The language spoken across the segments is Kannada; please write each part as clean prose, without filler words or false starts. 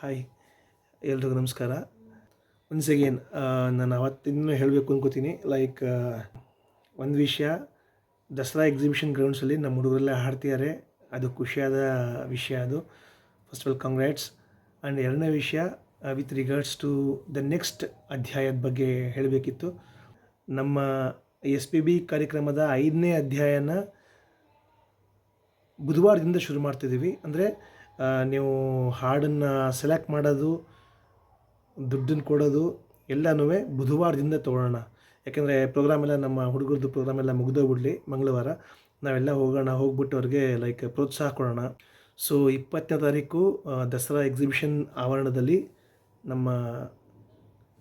ಹಾಯ್, ಎಲ್ರಿಗೂ ನಮಸ್ಕಾರ. ಒನ್ಸ್ ಅಗೇನ್ ನಾನು ಅವತ್ತಿನ್ನೂ ಹೇಳಬೇಕು ಅನ್ಕೋತೀನಿ. ಒಂದು ವಿಷಯ, ದಸರಾ ಎಕ್ಸಿಬಿಷನ್ ಗ್ರೌಂಡ್ಸಲ್ಲಿ ನಮ್ಮ ಹುಡುಗರೆಲ್ಲ ಹಾಡ್ತಿದ್ದಾರೆ. ಅದು ಖುಷಿಯಾದ ವಿಷಯ. ಅದು first of all congrats. And ಎರಡನೇ ವಿಷಯ, with regards to the next ಅಧ್ಯಾಯದ ಬಗ್ಗೆ ಹೇಳಬೇಕಿತ್ತು. ನಮ್ಮ SPB ಕಾರ್ಯಕ್ರಮದ 5ನೇ ಅಧ್ಯಾಯನ ಬುಧವಾರದಿಂದ ಶುರು ಮಾಡ್ತಿದ್ದೀವಿ. ಅಂದರೆ ನೀವು ಹಾಡನ್ನು ಸೆಲೆಕ್ಟ್ ಮಾಡೋದು, ದುಡ್ಡನ್ನು ಕೊಡೋದು ಎಲ್ಲನೂ ಬುಧವಾರದಿಂದ ತೊಗೊಳ್ಳೋಣ. ಯಾಕೆಂದರೆ ಪ್ರೋಗ್ರಾಮೆಲ್ಲ, ನಮ್ಮ ಹುಡುಗರದ್ದು ಪ್ರೋಗ್ರಾಮೆಲ್ಲ ಮುಗಿದೋಗ್ಬಿಡಲಿ. ಮಂಗಳವಾರ ನಾವೆಲ್ಲ ಹೋಗ್ಬಿಟ್ಟು ಅವ್ರಿಗೆ ಪ್ರೋತ್ಸಾಹ ಕೊಡೋಣ. ಸೊ 20ನೇ ತಾರೀಕು ದಸರಾ ಎಕ್ಸಿಬಿಷನ್ ಆವರಣದಲ್ಲಿ ನಮ್ಮ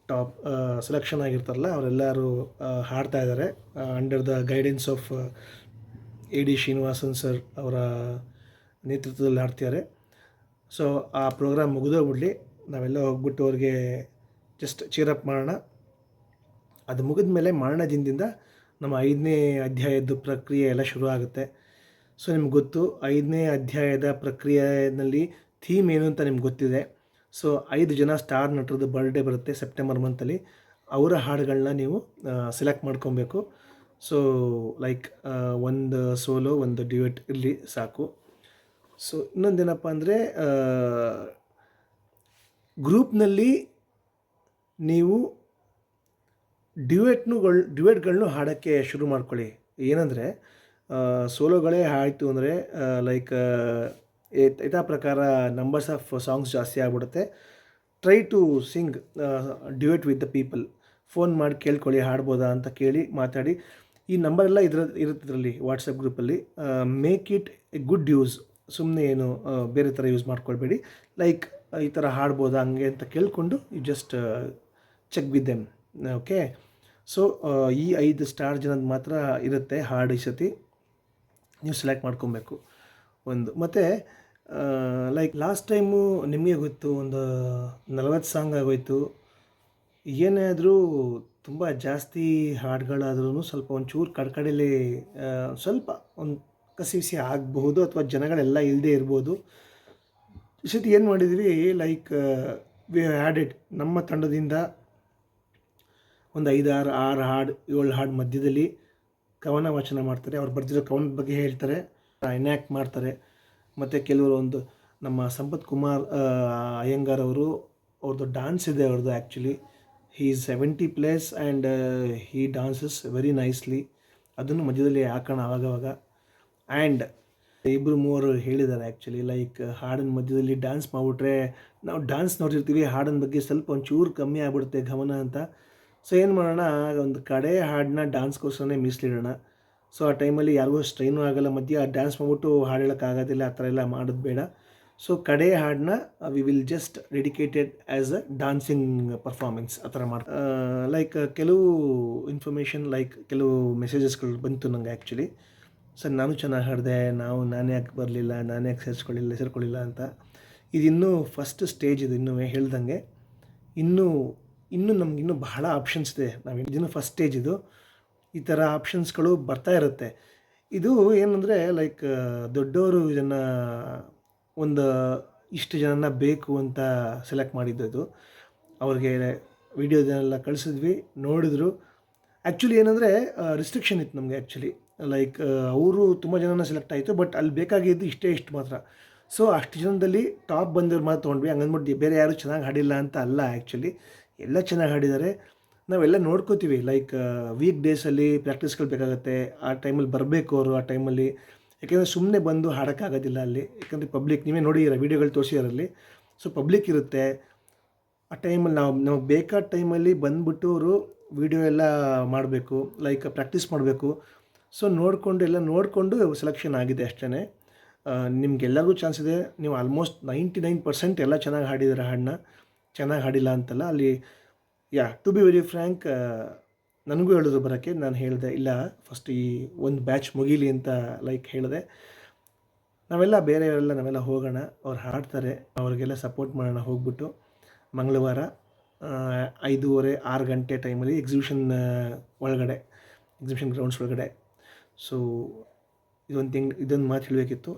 ಟಾಪ್ ಸೆಲೆಕ್ಷನ್ ಆಗಿರ್ತಾರಲ್ಲ ಅವರೆಲ್ಲರೂ ಹಾಡ್ತಾ ಇದ್ದಾರೆ. Under the guidance of AD Srinivasan sir ಅವರ ನೇತೃತ್ವದಲ್ಲಿ ಹಾಡ್ತಿದ್ದಾರೆ. ಸೊ ಆ ಪ್ರೋಗ್ರಾಮ್ ಮುಗಿದೋಗ್ಬಿಡಲಿ, ನಾವೆಲ್ಲ ಹೋಗ್ಬಿಟ್ಟು ಅವ್ರಿಗೆ ಜಸ್ಟ್ ಚೀರಪ್ ಮಾಡೋಣ. ಅದು ಮುಗಿದ ಮೇಲೆ ಮಾರನೇ ದಿನದಿಂದ ನಮ್ಮ 5ನೇ ಅಧ್ಯಾಯದ ಪ್ರಕ್ರಿಯೆ ಎಲ್ಲ ಶುರು ಆಗುತ್ತೆ. ಸೊ ನಿಮ್ಗೆ ಗೊತ್ತು, 5ನೇ ಅಧ್ಯಾಯದ ಪ್ರಕ್ರಿಯೆಯಲ್ಲಿ ಥೀಮ್ ಏನು ಅಂತ ನಿಮ್ಗೆ ಗೊತ್ತಿದೆ. ಸೊ 5 ಜನ ಸ್ಟಾರ್ ನಟರದ್ದು ಬರ್ಡೇ ಬರುತ್ತೆ ಸೆಪ್ಟೆಂಬರ್ ಮಂತಲ್ಲಿ. ಅವರ ಹಾಡುಗಳನ್ನ ನೀವು ಸೆಲೆಕ್ಟ್ ಮಾಡ್ಕೊಬೇಕು. ಸೊ ಒಂದು ಸೋಲೋ, ಒಂದು ಡ್ಯೂಯೆಟ್ ಇರಲಿ ಸಾಕು. ಸೊ ಇನ್ನೊಂದೇನಪ್ಪ ಅಂದರೆ, ಗ್ರೂಪ್ನಲ್ಲಿ ನೀವು ಡ್ಯೂಯೆಟ್ಗಳನ್ನೂ ಹಾಡೋಕ್ಕೆ ಶುರು ಮಾಡ್ಕೊಳ್ಳಿ. ಏನಂದರೆ ಸೋಲೋಗಳೇ ಆಯಿತು ಅಂದರೆ ಯಥಾ ಪ್ರಕಾರ ನಂಬರ್ಸ್ ಆಫ್ ಸಾಂಗ್ಸ್ ಜಾಸ್ತಿ ಆಗಿಬಿಡುತ್ತೆ. Try to sing duet with the people. ಫೋನ್ ಮಾಡಿ ಕೇಳ್ಕೊಳ್ಳಿ, ಹಾಡ್ಬೋದಾ ಅಂತ ಕೇಳಿ ಮಾತಾಡಿ. ಈ ನಂಬರೆಲ್ಲ ಇರುತ್ತದ್ರಲ್ಲಿ ವಾಟ್ಸಪ್ ಗ್ರೂಪಲ್ಲಿ. Make it a good use. ಸುಮ್ಮನೆ ಏನು ಬೇರೆ ಥರ ಯೂಸ್ ಮಾಡ್ಕೊಳ್ಬೇಡಿ. ಈ ಥರ ಹಾಡ್ಬೋದಾ ಹಂಗೆ ಅಂತ ಕೇಳಿಕೊಂಡು you just check with them. Okay. So ಈ 5 ಸ್ಟಾರ್ ಜನದ ಮಾತ್ರ ಇರುತ್ತೆ ಹಾಡು. ಈ ಸತಿ ನೀವು ಸೆಲೆಕ್ಟ್ ಮಾಡ್ಕೊಬೇಕು ಒಂದು. ಮತ್ತು ಲಾಸ್ಟ್ ಟೈಮು ನಿಮಗೆ ಗೊತ್ತು, ಒಂದು 40 ಸಾಂಗ್ ಆಗೋಯ್ತು. ಏನೇ ಆದರೂ ತುಂಬ ಜಾಸ್ತಿ ಹಾಡುಗಳಾದ್ರೂ ಸ್ವಲ್ಪ ಒಂಚೂರು ಕಡೆಯಲ್ಲಿ ಸ್ವಲ್ಪ ಒಂದು ಕಸಿವಿಸಿ ಆಗಬಹುದು, ಅಥವಾ ಜನಗಳೆಲ್ಲ ಇಲ್ಲದೆ ಇರ್ಬೋದು. ಈ ಸತಿ ಏನು ಮಾಡಿದ್ವಿ, ವಿ ಹ್ಯಾಡ್ ನಮ್ಮ ತಂಡದಿಂದ ಒಂದು 5-6 ಹಾಡು, 7 ಹಾಡು ಮಧ್ಯದಲ್ಲಿ ಕವನ ವಾಚನ ಮಾಡ್ತಾರೆ. ಅವ್ರು ಬರೆದಿರೋ ಕವನದ ಬಗ್ಗೆ ಹೇಳ್ತಾರೆ, ಎನ್ಯಾಕ್ಟ್ ಮಾಡ್ತಾರೆ. ಮತ್ತು ಕೆಲವರು ನಮ್ಮ ಸಂಪತ್ ಕುಮಾರ್ ಅಯ್ಯಂಗಾರ್ ಅವ್ರದ್ದು ಡಾನ್ಸ್ ಇದೆ. ಅವ್ರದ್ದು actually he is 70+ and he dances very nicely. ಅದನ್ನು ಮಧ್ಯದಲ್ಲಿ ಹಾಕೋಣ ಆವಾಗವಾಗ. ಆ್ಯಂಡ್ 2-3 ಹೇಳಿದ್ದಾರೆ ಆ್ಯಕ್ಚುಲಿ, ಹಾಡಿನ ಮಧ್ಯದಲ್ಲಿ ಡ್ಯಾನ್ಸ್ ಮಾಡಿಬಿಟ್ರೆ ನಾವು ಡ್ಯಾನ್ಸ್ ನೋಡಿರ್ತೀವಿ, ಹಾಡಿನ ಬಗ್ಗೆ ಸ್ವಲ್ಪ ಒಂಚೂರು ಕಮ್ಮಿ ಆಗಿಬಿಡುತ್ತೆ ಗಮನ ಅಂತ. ಸೊ ಏನು ಮಾಡೋಣ, ಒಂದು ಕಡೆ ಹಾಡನ್ನ ಡ್ಯಾನ್ಸ್ಗೋಸ್ಕರನೇ ಮೀಸಲಿಡೋಣ. ಸೊ ಆ ಟೈಮಲ್ಲಿ ಯಾರಿಗೂ ಸ್ಟ್ರೈನೂ ಆಗೋಲ್ಲ, ಮಧ್ಯೆ ಡ್ಯಾನ್ಸ್ ಮಾಡಿಬಿಟ್ಟು ಹಾಡು ಹೇಳೋಕ್ಕಾಗೋದಿಲ್ಲ, ಆ ಥರ ಎಲ್ಲ ಮಾಡೋದು ಬೇಡ. ಸೊ ಕಡೆ ಹಾಡನ್ನ we will just dedicated as a dancing performance ಆ ಥರ ಕೆಲವು ಇನ್ಫಾರ್ಮೇಷನ್, ಕೆಲವು ಮೆಸೇಜಸ್ಗಳು ಬಂತು ನನಗೆ ಆ್ಯಕ್ಚುಲಿ. ಸರ್ ನಾನು ಚೆನ್ನಾಗಿ ಹಾಡಿದೆ, ನಾನೇ ಯಾಕೆ ಬರಲಿಲ್ಲ, ನಾನೇ ಯಾಕೆ ಸೇರ್ಕೊಳ್ಳಿಲ್ಲ ಅಂತ. ಇದಿನ್ನೂ ಫಸ್ಟ್ ಸ್ಟೇಜ್. ಇದು ಇನ್ನೂ ಹೇಳ್ದಂಗೆ ಇನ್ನೂ ನಮಗಿನ್ನೂ ಬಹಳ ಆಪ್ಷನ್ಸ್ ಇದೆ. ಇದನ್ನು ಫಸ್ಟ್ ಸ್ಟೇಜ್. ಇದು ಈ ಥರ ಆಪ್ಷನ್ಸ್ಗಳು ಬರ್ತಾ ಇರುತ್ತೆ. ಇದು ಏನಂದರೆ ದೊಡ್ಡವರು ಇದನ್ನು ಇಷ್ಟು ಜನನ ಬೇಕು ಅಂತ ಸೆಲೆಕ್ಟ್ ಮಾಡಿದ್ದು. ಅವ್ರಿಗೆ ವಿಡಿಯೋದನ್ನೆಲ್ಲ ಕಳಿಸಿದ್ವಿ, ನೋಡಿದ್ರು. ಆ್ಯಕ್ಚುಲಿ ಏನಂದರೆ ರಿಸ್ಟ್ರಿಕ್ಷನ್ ಇತ್ತು ನಮಗೆ ಆ್ಯಕ್ಚುಲಿ. ಅವರು ತುಂಬ ಜನನ ಸೆಲೆಕ್ಟ್ ಆಯಿತು, ಬಟ್ ಅಲ್ಲಿ ಬೇಕಾಗಿದ್ದು ಇಷ್ಟು ಮಾತ್ರ. ಸೊ ಅಷ್ಟು ಜನದಲ್ಲಿ ಟಾಪ್ ಬಂದವ್ರು ಮಾತ್ರ ತೊಗೊಂಡ್ವಿ. ಹಂಗಂದ್ಬಿಟ್ಟು ಬೇರೆ ಯಾರು ಚೆನ್ನಾಗಿ ಹಾಡಿಲ್ಲ ಅಂತ ಅಲ್ಲ. ಆ್ಯಕ್ಚುಲಿ ಎಲ್ಲ ಚೆನ್ನಾಗಿ ಹಾಡಿದ್ದಾರೆ. ನಾವೆಲ್ಲ ನೋಡ್ಕೋತೀವಿ. ವೀಕ್ ಡೇಸಲ್ಲಿ ಪ್ರಾಕ್ಟೀಸ್ಗಳು ಬೇಕಾಗುತ್ತೆ. ಆ ಟೈಮಲ್ಲಿ ಬರಬೇಕು ಅವರು. ಆ ಟೈಮಲ್ಲಿ ಯಾಕೆಂದರೆ ಸುಮ್ಮನೆ ಬಂದು ಹಾಡೋಕ್ಕಾಗೋದಿಲ್ಲ ಅಲ್ಲಿ. ಯಾಕಂದರೆ ಪಬ್ಲಿಕ್, ನೀವೇ ನೋಡಿದ್ದೀರ ವೀಡಿಯೋಗಳು ತೋರಿಸಿದಾರಲ್ಲಿ. ಸೊ ಪಬ್ಲಿಕ್ ಇರುತ್ತೆ ಆ ಟೈಮಲ್ಲಿ. ನಮಗೆ ಬೇಕಾದ ಟೈಮಲ್ಲಿ ಬಂದುಬಿಟ್ಟು ಅವರು ವೀಡಿಯೋ ಎಲ್ಲ ಮಾಡಬೇಕು, ಪ್ರಾಕ್ಟೀಸ್ ಮಾಡಬೇಕು. ಸೊ ನೋಡಿಕೊಂಡು ಸೆಲೆಕ್ಷನ್ ಆಗಿದೆ ಅಷ್ಟೇ. ನಿಮಗೆಲ್ಲರಿಗೂ ಚಾನ್ಸ್ ಇದೆ. ನೀವು ಆಲ್ಮೋಸ್ಟ್ 99% ಎಲ್ಲ ಚೆನ್ನಾಗಿ ಹಾಡಿದ್ದಾರೆ ಹಾಡನ್ನ, ಚೆನ್ನಾಗಿ ಹಾಡಿಲ್ಲ ಅಂತಲ್ಲ ಅಲ್ಲಿ. ಟು ಬಿ ವೆರಿ ಫ್ರ್ಯಾಂಕ್, ನನಗೂ ಹೇಳಿದ್ರು ಬರೋಕ್ಕೆ. ನಾನು ಹೇಳಿದೆ ಇಲ್ಲ, ಫಸ್ಟ್ ಈ ಒಂದು ಬ್ಯಾಚ್ ಮುಗೀಲಿ ಅಂತ ಹೇಳಿದೆ. ನಾವೆಲ್ಲ ಹೋಗೋಣ, ಅವ್ರು ಹಾಡ್ತಾರೆ, ಅವ್ರಿಗೆಲ್ಲ ಸಪೋರ್ಟ್ ಮಾಡೋಣ. ಹೋಗ್ಬಿಟ್ಟು ಮಂಗಳವಾರ 5:30-6 ಗಂಟೆ ಟೈಮಲ್ಲಿ ಎಕ್ಸಿಬಿಷನ್ ಗ್ರೌಂಡ್ಸ್ ಒಳಗಡೆ. ಸೊ ಇದೊಂದು ಮಾತು ಹೇಳಬೇಕಿತ್ತು.